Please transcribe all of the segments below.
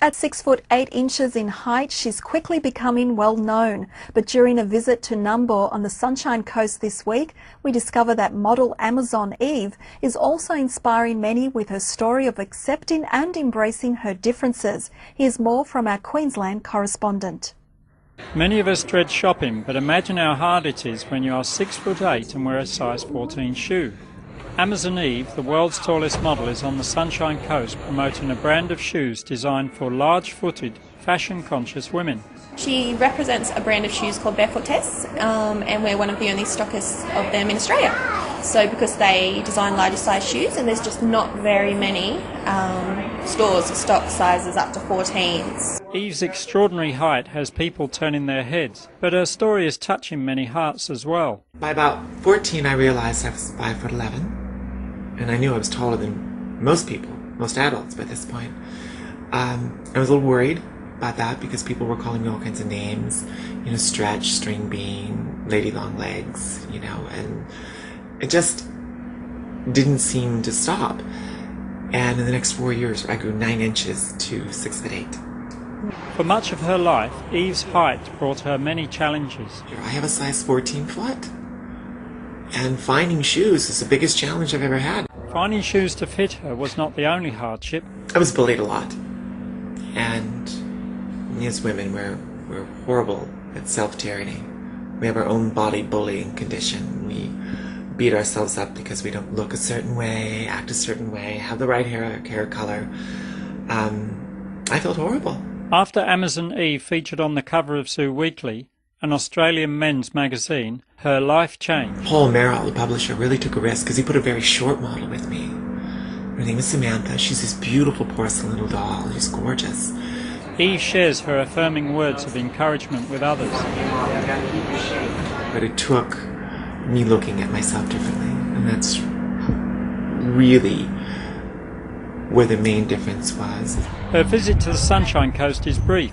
At 6'8" in height, she's quickly becoming well known. But during a visit to Nambour on the Sunshine Coast this week, we discover that model Amazon Eve is also inspiring many with her story of accepting and embracing her differences. Here's more from our Queensland correspondent. Many of us dread shopping, but imagine how hard it is when you are 6'8" and wear a size 14 shoe. Amazon Eve, the world's tallest model, is on the Sunshine Coast promoting a brand of shoes designed for large-footed, fashion-conscious women. She represents a brand of shoes called Barefoot Tess, and we're one of the only stockists of them in Australia. So because they design larger size shoes, and there's just not very many stores that stock sizes up to 14s. Eve's extraordinary height has people turning their heads, but her story is touching many hearts as well. By about 14 I realized I was 5'11", and I knew I was taller than most people, most adults by this point. I was a little worried about that because people were calling me all kinds of names, you know, stretch, string bean, lady long legs, you know, and it just didn't seem to stop. And in the next 4 years, I grew 9 inches to 6'8". For much of her life, Eve's height brought her many challenges. I have a size 14 foot, and finding shoes is the biggest challenge I've ever had. Finding shoes to fit her was not the only hardship. I was bullied a lot, and as women, we're horrible at self-tyranny. We have our own body bullying condition. We beat ourselves up because we don't look a certain way, act a certain way, have the right hair color. I felt horrible. After Amazon Eve featured on the cover of Zoo Weekly, an Australian men's magazine, her life changed. Paul Merrill, the publisher, really took a risk because he put a very short model with me. Her name is Samantha. She's this beautiful porcelain little doll. She's gorgeous. Eve shares her affirming words of encouragement with others. But it took me looking at myself differently, and that's really where the main difference was. Her visit to the Sunshine Coast is brief,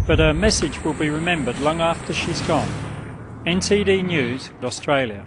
but her message will be remembered long after she's gone. NTD News, Australia.